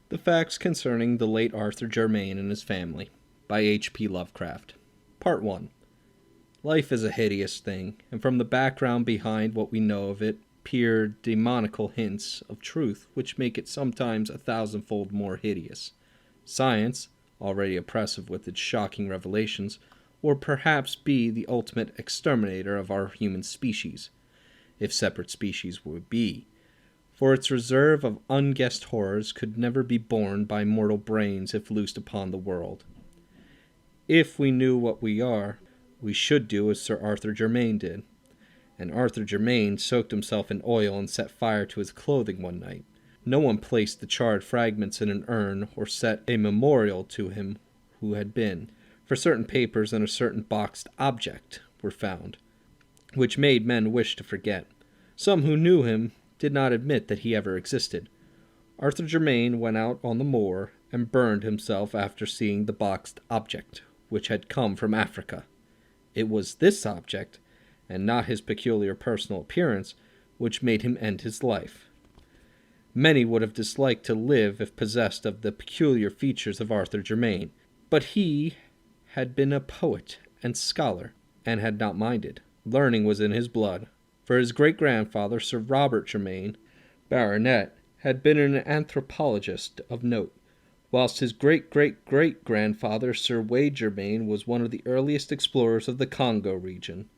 The Facts Concerning the Late Arthur Jermyn and His Family by H.P. Lovecraft. Part 1. Life is a hideous thing, and from the background behind what we know of it peer demoniacal hints of truth which make it sometimes 1,000-fold more hideous. Science, already oppressive with its shocking revelations, will perhaps be the ultimate exterminator of our human species, if separate species would be. For its reserve of unguessed horrors could never be borne by mortal brains if loosed upon the world. If we knew what we are, we should do as Sir Arthur Jermyn did. And Arthur Jermyn soaked himself in oil and set fire to his clothing one night. No one placed the charred fragments in an urn or set a memorial to him who had been, for certain papers and a certain boxed object were found, which made men wish to forget. Some who knew him did not admit that he ever existed. Arthur Jermyn went out on the moor and burned himself after seeing the boxed object, which had come from Africa. It was this object, and not his peculiar personal appearance, which made him end his life. Many would have disliked to live if possessed of the peculiar features of Arthur Jermyn, but he had been a poet and scholar, and had not minded. Learning was in his blood, for his great-grandfather, Sir Robert Jermyn, Baronet, had been an anthropologist of note, whilst his great-great-great-grandfather, Sir Wade Jermyn, was one of the earliest explorers of the Congo region,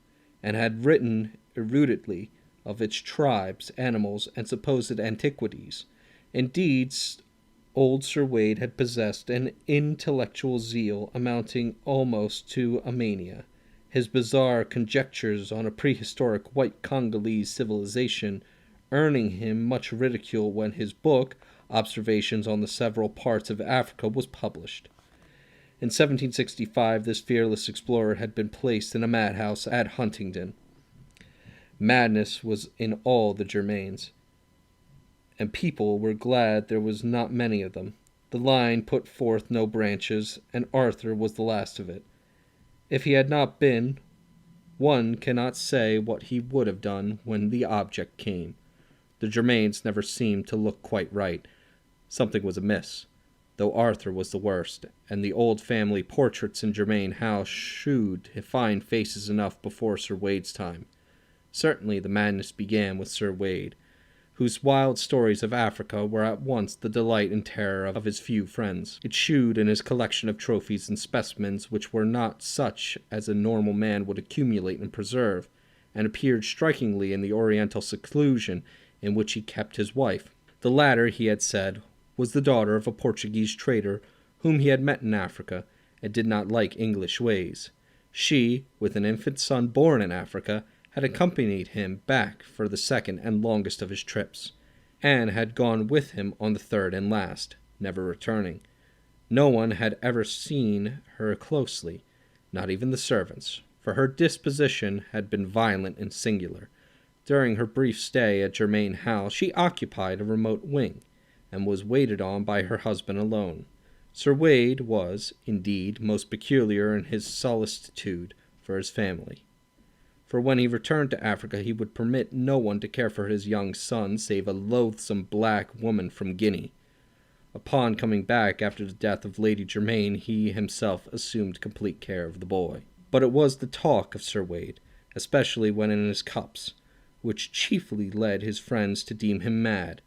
and had written eruditely of its tribes, animals, and supposed antiquities. Indeed, old Sir Wade had possessed an intellectual zeal amounting almost to a mania. His bizarre conjectures on a prehistoric white Congolese civilization earning him much ridicule when his book, Observations on the Several Parts of Africa, was published. In 1765, this fearless explorer had been placed in a madhouse at Huntingdon. Madness was in all the Jermyns, and people were glad there was not many of them. The line put forth no branches, and Arthur was the last of it. If he had not been, one cannot say what he would have done when the object came. The Jermyns never seemed to look quite right. Something was amiss, though Arthur was the worst, and the old family portraits in Jermyn House shewed fine faces enough before Sir Wade's time. Certainly the madness began with Sir Wade, whose wild stories of Africa were at once the delight and terror of his few friends. It shewed in his collection of trophies and specimens which were not such as a normal man would accumulate and preserve, and appeared strikingly in the oriental seclusion in which he kept his wife. The latter, he had said, was the daughter of a Portuguese trader whom he had met in Africa, and did not like English ways. She, with an infant son born in Africa, had accompanied him back for the second and longest of his trips, and had gone with him on the third and last, never returning. No one had ever seen her closely, not even the servants, for her disposition had been violent and singular. During her brief stay at Jermyn House, she occupied a remote wing, and was waited on by her husband alone. Sir Wade was, indeed, most peculiar in his solicitude for his family. For when he returned to Africa, he would permit no one to care for his young son save a loathsome black woman from Guinea. Upon coming back after the death of Lady Jermyn, he himself assumed complete care of the boy. But it was the talk of Sir Wade, especially when in his cups, which chiefly led his friends to deem him mad.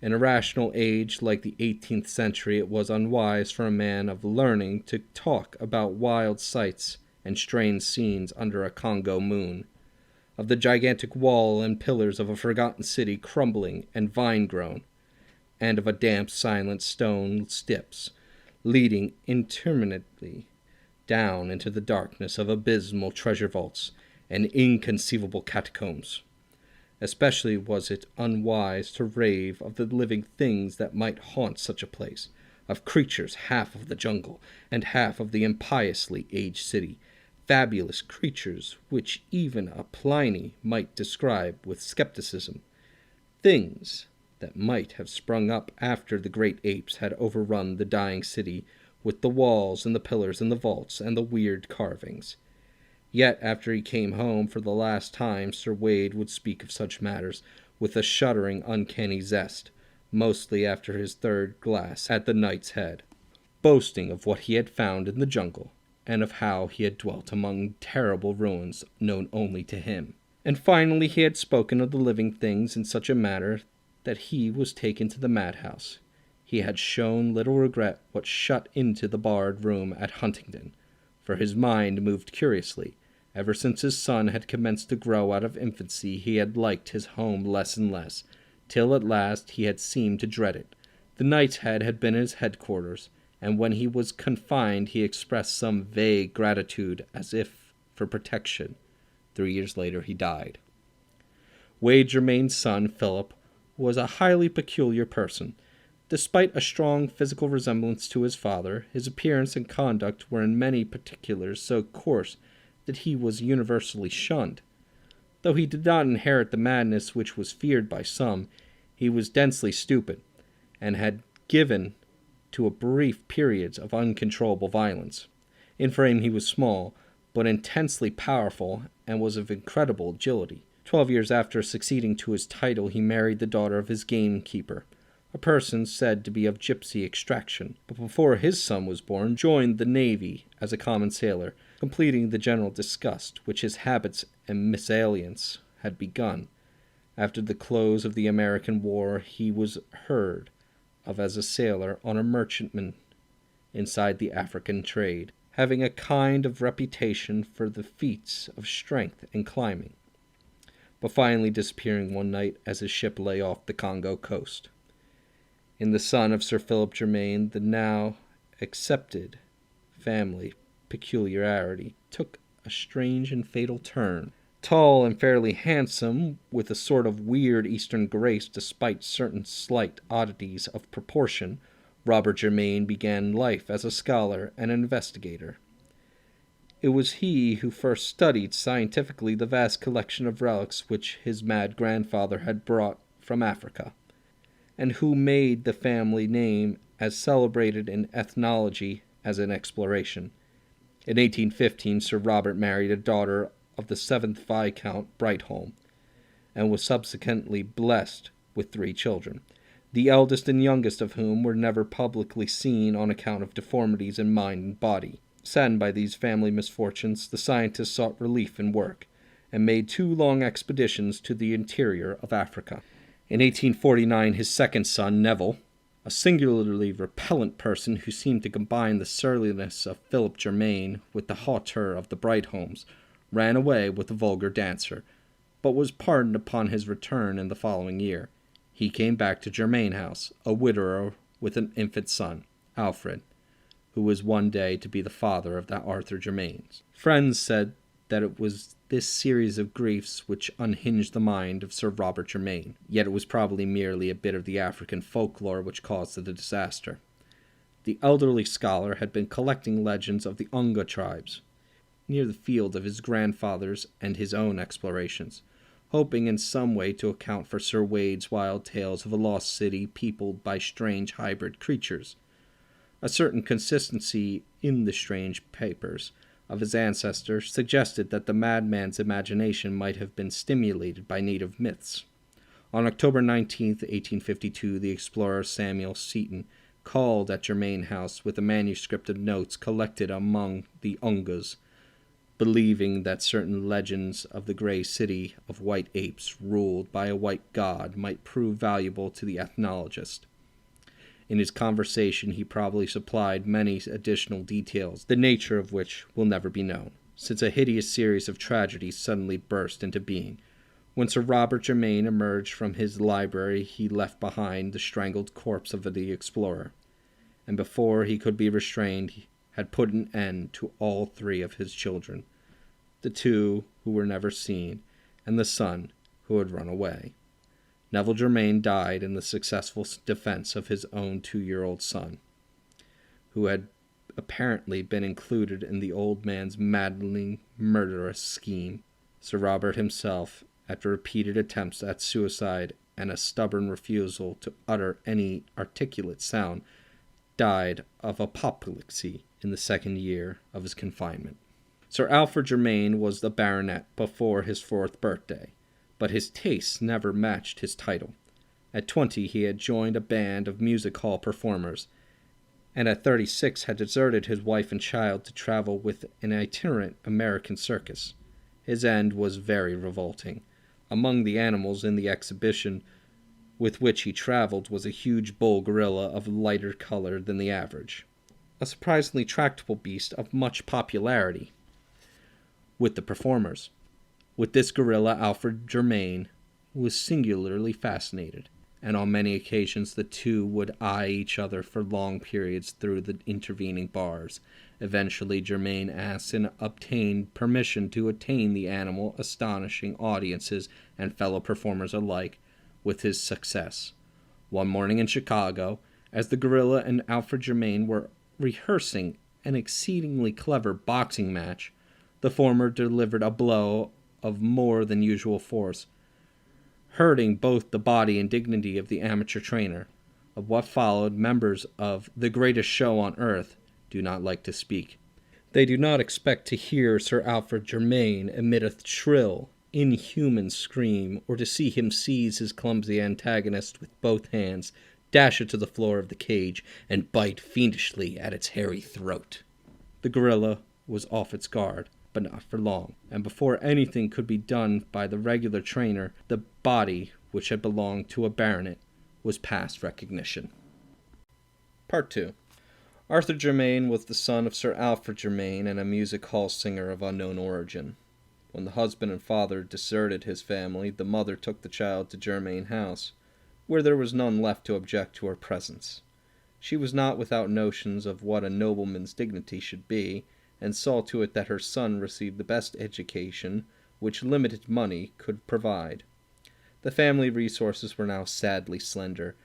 In a rational age like the 18th century, it was unwise for a man of learning to talk about wild sights and strange scenes under a Congo moon, of the gigantic wall and pillars of a forgotten city crumbling and vine-grown, and of a damp, silent stone steps leading interminably down into the darkness of abysmal treasure vaults and inconceivable catacombs. Especially was it unwise to rave of the living things that might haunt such a place, of creatures half of the jungle and half of the impiously aged city, fabulous creatures which even a Pliny might describe with skepticism, things that might have sprung up after the great apes had overrun the dying city with the walls and the pillars and the vaults and the weird carvings. Yet after he came home for the last time, Sir Wade would speak of such matters with a shuddering, uncanny zest, mostly after his third glass at the Knight's Head, boasting of what he had found in the jungle, and of how he had dwelt among terrible ruins known only to him. And finally he had spoken of the living things in such a manner that he was taken to the madhouse. He had shown little regret what shut into the barred room at Huntingdon, for his mind moved curiously. Ever since his son had commenced to grow out of infancy, he had liked his home less and less, till at last he had seemed to dread it. The Knight's Head had been his headquarters, and when he was confined he expressed some vague gratitude as if for protection. 3 years later he died. Wade Jermyn's son, Philip, was a highly peculiar person. Despite a strong physical resemblance to his father, his appearance and conduct were in many particulars so coarse that he was universally shunned. Though he did not inherit the madness which was feared by some, he was densely stupid, and had given to a brief periods of uncontrollable violence. In frame he was small, but intensely powerful, and was of incredible agility. 12 years after succeeding to his title, he married the daughter of his gamekeeper, a person said to be of gypsy extraction, but before his son was born, joined the navy as a common sailor, completing the general disgust which his habits and mésalliance had begun. After the close of the American War, he was heard of as a sailor on a merchantman inside the African trade, having a kind of reputation for the feats of strength and climbing, but finally disappearing one night as his ship lay off the Congo coast. In the son of Sir Philip Jermyn, the now accepted family peculiarity took a strange and fatal turn. Tall and fairly handsome, with a sort of weird Eastern grace despite certain slight oddities of proportion, Robert Jermyn began life as a scholar and investigator. It was he who first studied scientifically the vast collection of relics which his mad grandfather had brought from Africa, and who made the family name as celebrated in ethnology as in exploration. In 1815, Sir Robert married a daughter of the 7th Viscount Brightholme, and was subsequently blessed with 3 children, the eldest and youngest of whom were never publicly seen on account of deformities in mind and body. Saddened by these family misfortunes, the scientist sought relief in work, and made 2 long expeditions to the interior of Africa. In 1849, his second son, Neville, a singularly repellent person who seemed to combine the surliness of Philip Jermyn with the hauteur of the Brightholmes, ran away with a vulgar dancer, but was pardoned upon his return in the following year. He came back to Jermyn House, a widower with an infant son, Alfred, who was one day to be the father of that Arthur Jermyn. Friends said that it was this series of griefs which unhinged the mind of Sir Robert Jermyn, yet it was probably merely a bit of the African folklore which caused the disaster. The elderly scholar had been collecting legends of the Unga tribes, near the field of his grandfather's and his own explorations, hoping in some way to account for Sir Wade's wild tales of a lost city peopled by strange hybrid creatures. A certain consistency in the strange papers of his ancestors suggested that the madman's imagination might have been stimulated by native myths. On October 19, 1852, the explorer Samuel Seton called at Jermyn House with a manuscript of notes collected among the Ungas, believing that certain legends of the Grey City of white apes ruled by a white god might prove valuable to the ethnologist. In his conversation he probably supplied many additional details, the nature of which will never be known, since a hideous series of tragedies suddenly burst into being. When Sir Robert Jermyn emerged from his library, he left behind the strangled corpse of the explorer, and before he could be restrained, had put an end to all 3 of his children, the 2 who were never seen, and the son who had run away. Neville Jermyn died in the successful defense of his own 2-year-old son, who had apparently been included in the old man's maddening, murderous scheme. Sir Robert himself, after repeated attempts at suicide and a stubborn refusal to utter any articulate sound, died of apoplexy in the 2nd year of his confinement. Sir Alfred Jermyn was the baronet before his 4th birthday, but his tastes never matched his title. At 20, he had joined a band of music hall performers, and at 36 had deserted his wife and child to travel with an itinerant American circus. His end was very revolting. Among the animals in the exhibition with which he traveled was a huge bull gorilla of lighter color than the average, a surprisingly tractable beast of much popularity with the performers. With this gorilla, Alfred Jermyn was singularly fascinated, and on many occasions the two would eye each other for long periods through the intervening bars. Eventually, Jermyn asked and obtained permission to attain the animal, astonishing audiences and fellow performers alike with his success. One morning in Chicago, as the gorilla and Alfred Jermyn were rehearsing an exceedingly clever boxing match, the former delivered a blow of more than usual force, hurting both the body and dignity of the amateur trainer. Of what followed, members of the greatest show on earth do not like to speak. They do not expect to hear Sir Alfred Jermyn emit a shrill, inhuman scream, or to see him seize his clumsy antagonist with both hands, dash it to the floor of the cage, and bite fiendishly at its hairy throat. The gorilla was off its guard, but not for long, and before anything could be done by the regular trainer, the body, which had belonged to a baronet, was past recognition. Part 2. Arthur Jermyn was the son of Sir Alfred Jermyn and a music hall singer of unknown origin. When the husband and father deserted his family, the mother took the child to Jermyn House, where there was none left to object to her presence. She was not without notions of what a nobleman's dignity should be, and saw to it that her son received the best education which limited money could provide. The family resources were now sadly slender,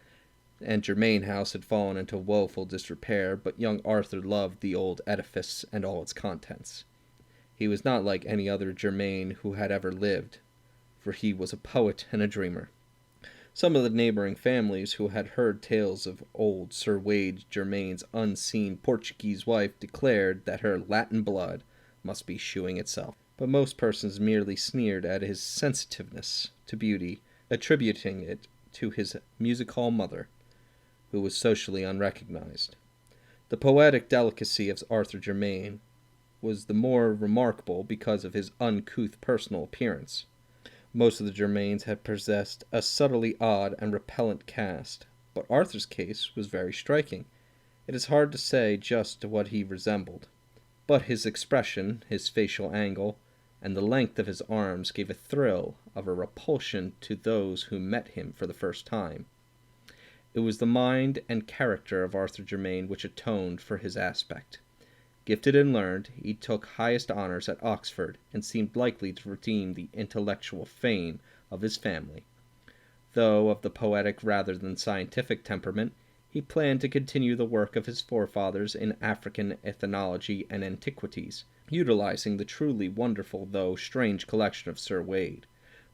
and Jermyn House had fallen into woeful disrepair, but young Arthur loved the old edifice and all its contents. He was not like any other Jermyn who had ever lived, for he was a poet and a dreamer. Some of the neighboring families who had heard tales of old Sir Wade Jermyn's unseen Portuguese wife declared that her Latin blood must be shewing itself. But most persons merely sneered at his sensitiveness to beauty, attributing it to his music hall mother, who was socially unrecognized. The poetic delicacy of Arthur Jermyn was the more remarkable because of his uncouth personal appearance. Most of the Jermyns had possessed a subtly odd and repellent cast, but Arthur's case was very striking. It is hard to say just what he resembled, but his expression, his facial angle, and the length of his arms gave a thrill of a repulsion to those who met him for the first time. It was the mind and character of Arthur Jermyn which atoned for his aspect. Gifted and learned, he took highest honors at Oxford, and seemed likely to redeem the intellectual fame of his family. Though of the poetic rather than scientific temperament, he planned to continue the work of his forefathers in African ethnology and antiquities, utilizing the truly wonderful though strange collection of Sir Wade.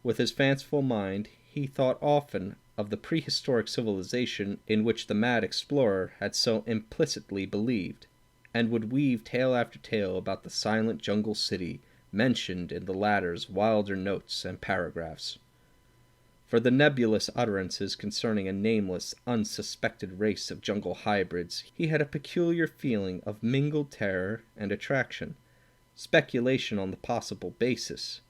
With his fanciful mind, he thought often of the prehistoric civilization in which the mad explorer had so implicitly believed, and would weave tale after tale about the silent jungle city mentioned in the latter's wilder notes and paragraphs. For the nebulous utterances concerning a nameless, unsuspected race of jungle hybrids, he had a peculiar feeling of mingled terror and attraction, speculation on the possible basis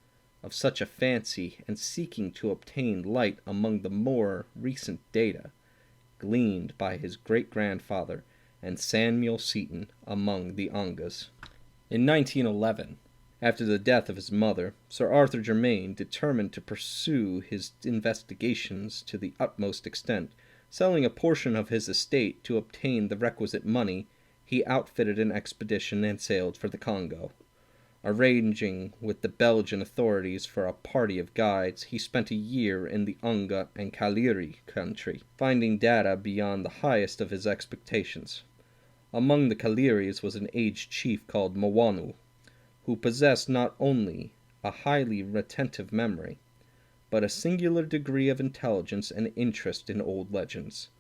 of such a fancy, and seeking to obtain light among the more recent data gleaned by his great-grandfather and Samuel Seton among the Ongas. In 1911, after the death of his mother, Sir Arthur Jermyn determined to pursue his investigations to the utmost extent. Selling a portion of his estate to obtain the requisite money, he outfitted an expedition and sailed for the Congo. Arranging with the Belgian authorities for a party of guides, he spent a year in the Unga and Kaliri country, finding data beyond the highest of his expectations. Among the Kaliris was an aged chief called Mwanu, who possessed not only a highly retentive memory, but a singular degree of intelligence and interest in old legends.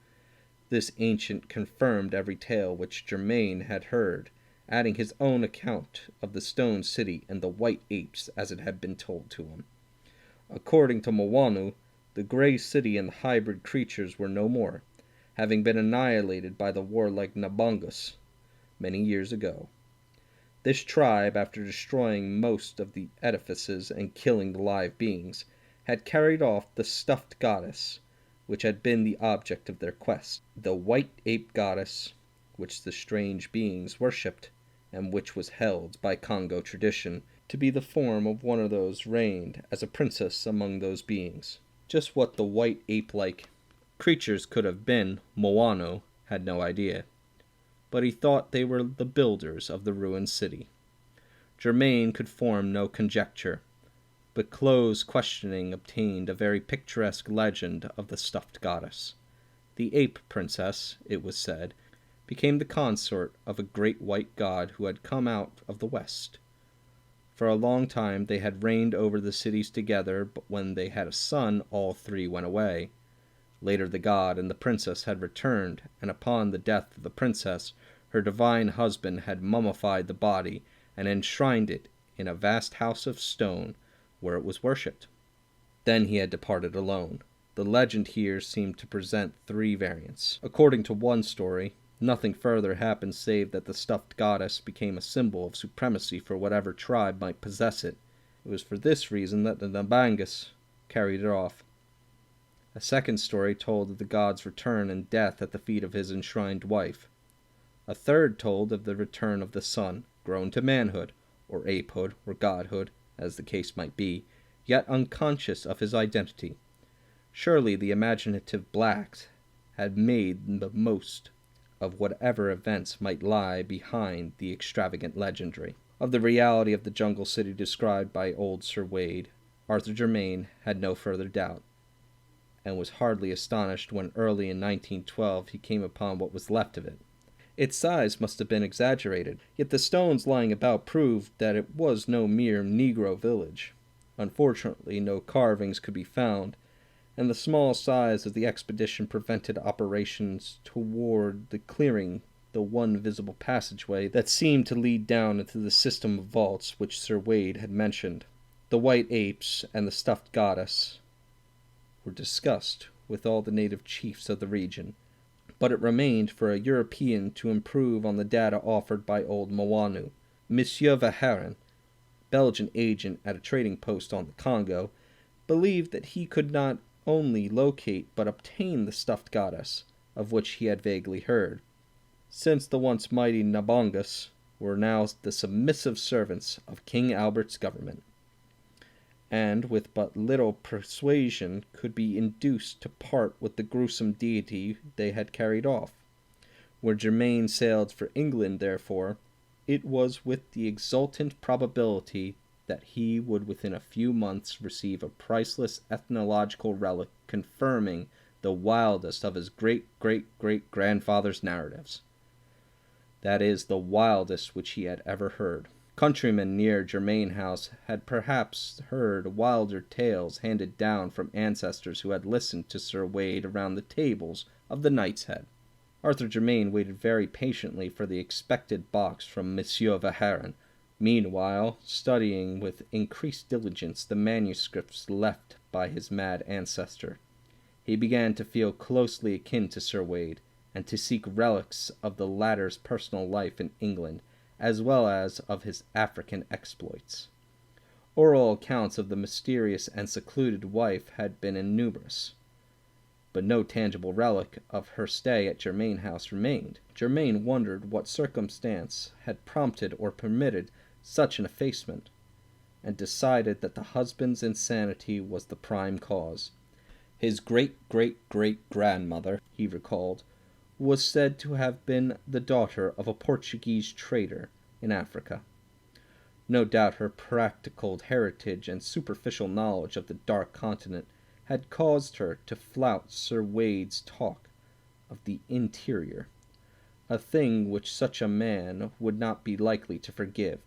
This ancient confirmed every tale which Jermyn had heard, adding his own account of the stone city and the white apes as it had been told to him. According to Mwanu, The Grey City and the hybrid creatures were no more, having been annihilated by the warlike Nabongus many years ago. This tribe, after destroying most of the edifices and killing the live beings, had carried off the stuffed goddess, which had been the object of their quest, the white ape goddess, which the strange beings worshipped, and which was held by Congo tradition to be the form of one of those reigned as a princess among those beings. Just what the white ape-like creatures could have been, Moano had no idea, but he thought they were the builders of the ruined city. Jermyn could form no conjecture, but close questioning obtained a very picturesque legend of the stuffed goddess. The ape princess, it was said, became the consort of a great white god who had come out of the west. For a long time they had reigned over the cities together, but when they had a son, all three went away. Later the god and the princess had returned, and upon the death of the princess, her divine husband had mummified the body and enshrined it in a vast house of stone, where it was worshipped. Then he had departed alone. The legend here seemed to present three variants. According to one story, nothing further happened save that the stuffed goddess became a symbol of supremacy for whatever tribe might possess it. It was for this reason that the Nabangus carried it off. A second story told of the god's return and death at the feet of his enshrined wife. A third told of the return of the son, grown to manhood, or apehood, or godhood, as the case might be, yet unconscious of his identity. Surely the imaginative blacks had made the most of whatever events might lie behind the extravagant legendary. Of the reality of the jungle city described by old Sir Wade, Arthur Jermyn had no further doubt, and was hardly astonished when early in 1912 he came upon what was left of it. Its size must have been exaggerated, yet the stones lying about proved that it was no mere Negro village. Unfortunately, no carvings could be found, and the small size of the expedition prevented operations toward the clearing the one visible passageway that seemed to lead down into the system of vaults which Sir Wade had mentioned. The white apes and the stuffed goddess were discussed with all the native chiefs of the region, but it remained for a European to improve on the data offered by old Moanu. Monsieur Verhaeren, Belgian agent at a trading post on the Congo, believed that he could not only locate but obtain the stuffed goddess, of which he had vaguely heard, since the once mighty Nabongus were now the submissive servants of King Albert's government, and with but little persuasion could be induced to part with the gruesome deity they had carried off. Where Jermyn sailed for England, therefore, it was with the exultant probability that he would within a few months receive a priceless ethnological relic confirming the wildest of his great-great-great-grandfather's narratives. That is, the wildest which he had ever heard. Countrymen near Jermyn House had perhaps heard wilder tales handed down from ancestors who had listened to Sir Wade around the tables of the Knight's Head. Arthur Jermyn waited very patiently for the expected box from Monsieur Verhaeren, meanwhile studying with increased diligence the manuscripts left by his mad ancestor. He began to feel closely akin to Sir Wade, and to seek relics of the latter's personal life in England, as well as of his African exploits. Oral accounts of the mysterious and secluded wife had been numerous, but no tangible relic of her stay at Jermyn House remained. Jermyn wondered what circumstance had prompted or permitted such an effacement, and decided that the husband's insanity was the prime cause. His great-great-great-grandmother, he recalled, was said to have been the daughter of a Portuguese trader in Africa. No doubt her practical heritage and superficial knowledge of the Dark Continent had caused her to flout Sir Wade's talk of the interior, a thing which such a man would not be likely to forgive.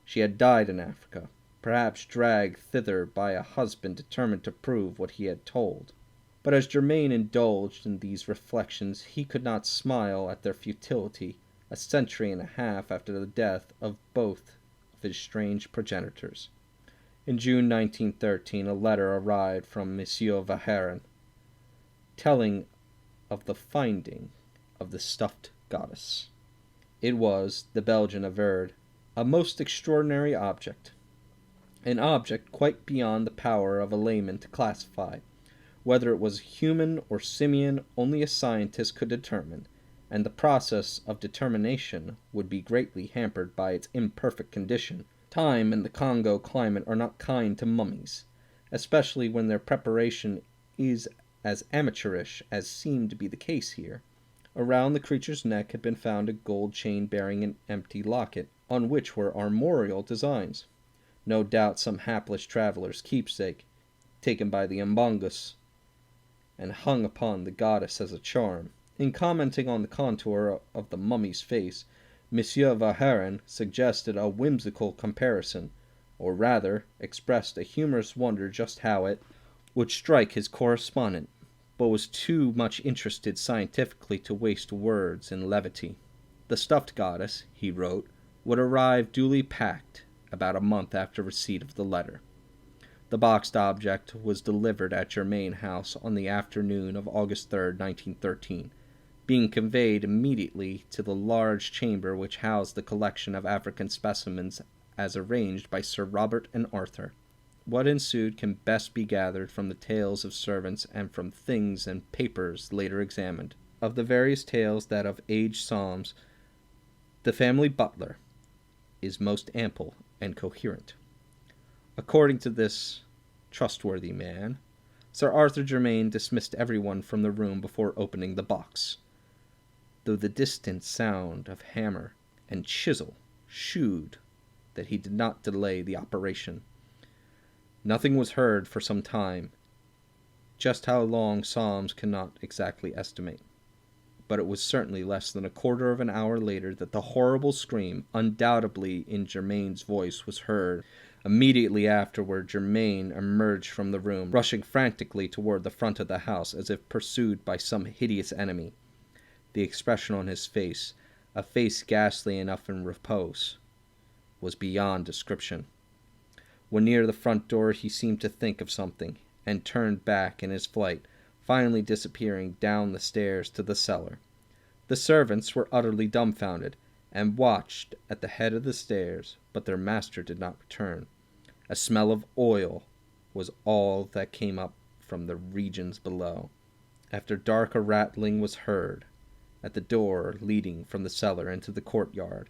She had died in Africa, perhaps dragged thither by a husband determined to prove what he had told. But as Jermyn indulged in these reflections, he could not smile at their futility a century and a half after the death of both of his strange progenitors. In June 1913, a letter arrived from Monsieur Verhaeren, telling of the finding of the stuffed goddess. It was, the Belgian averred, a most extraordinary object, an object quite beyond the power of a layman to classify. Whether it was human or simian, only a scientist could determine, and the process of determination would be greatly hampered by its imperfect condition. Time and the Congo climate are not kind to mummies, especially when their preparation is as amateurish as seemed to be the case here. Around the creature's neck had been found a gold chain bearing an empty locket, on which were armorial designs. No doubt some hapless traveller's keepsake, taken by the Mbongas, and hung upon the goddess as a charm. In commenting on the contour of the mummy's face, Monsieur Verhaeren suggested a whimsical comparison, or rather, expressed a humorous wonder just how it would strike his correspondent, but was too much interested scientifically to waste words in levity. The stuffed goddess, he wrote, would arrive duly packed about a month after receipt of the letter. The boxed object was delivered at Jermyn House on the afternoon of August 3, 1913, being conveyed immediately to the large chamber which housed the collection of African specimens as arranged by Sir Robert and Arthur. What ensued can best be gathered from the tales of servants and from things and papers later examined. Of the various tales, that of aged Psalms, the family butler, is most ample and coherent. According to this trustworthy man, Sir Arthur Jermyn dismissed everyone from the room before opening the box, though the distant sound of hammer and chisel shewed that he did not delay the operation. Nothing was heard for some time, just how long Psalms cannot exactly estimate, but it was certainly less than a quarter of an hour later that the horrible scream, undoubtedly in Jermyn's voice, was heard. Immediately afterward, Jermyn emerged from the room, rushing frantically toward the front of the house as if pursued by some hideous enemy. The expression on his face, a face ghastly enough in repose, was beyond description. When near the front door, he seemed to think of something, and turned back in his flight, finally disappearing down the stairs to the cellar. The servants were utterly dumbfounded, and watched at the head of the stairs, but their master did not return. A smell of oil was all that came up from the regions below. After dark, a rattling was heard at the door leading from the cellar into the courtyard,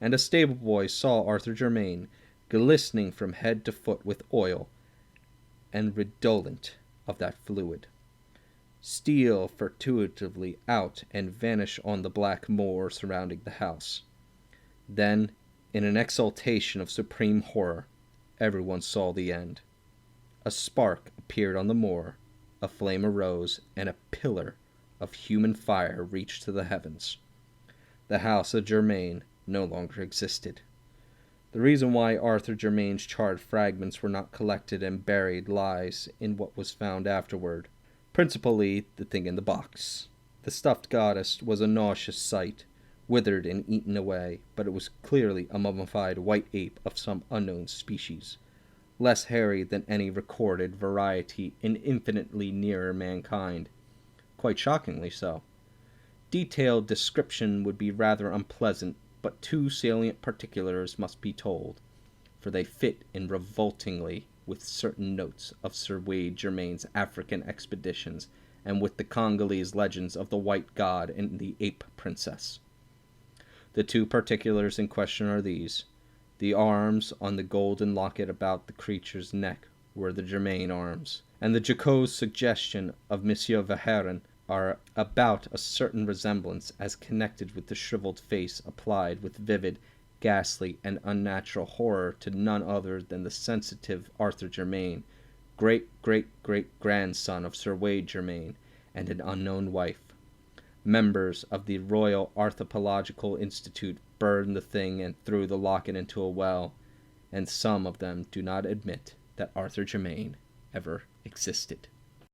and a stable boy saw Arthur Jermyn glistening from head to foot with oil, and redolent of that fluid, steal furtively out and vanish on the black moor surrounding the house. Then, in an exultation of supreme horror, everyone saw the end. A spark appeared on the moor, a flame arose, and a pillar of human fire reached to the heavens. The house of Jermyn no longer existed. The reason why Arthur Jermyn's charred fragments were not collected and buried lies in what was found afterward, principally the thing in the box. The stuffed goddess was a nauseous sight, withered and eaten away, but it was clearly a mummified white ape of some unknown species, less hairy than any recorded variety and infinitely nearer mankind, quite shockingly so. Detailed description would be rather unpleasant, but two salient particulars must be told, for they fit in revoltingly with certain notes of Sir Wade Jermyn's African expeditions and with the Congolese legends of the White God and the Ape Princess. The two particulars in question are these. The arms on the golden locket about the creature's neck were the Jermyn arms, and the jocose suggestion of Monsieur Verhaeren are about a certain resemblance as connected with the shriveled face applied with vivid, ghastly, and unnatural horror to none other than the sensitive Arthur Jermyn, great-great-great-grandson of Sir Wade Jermyn, and an unknown wife. Members of the Royal Arthropological Institute burned the thing and threw the locket into a well, and some of them do not admit that Arthur Jermyn ever existed.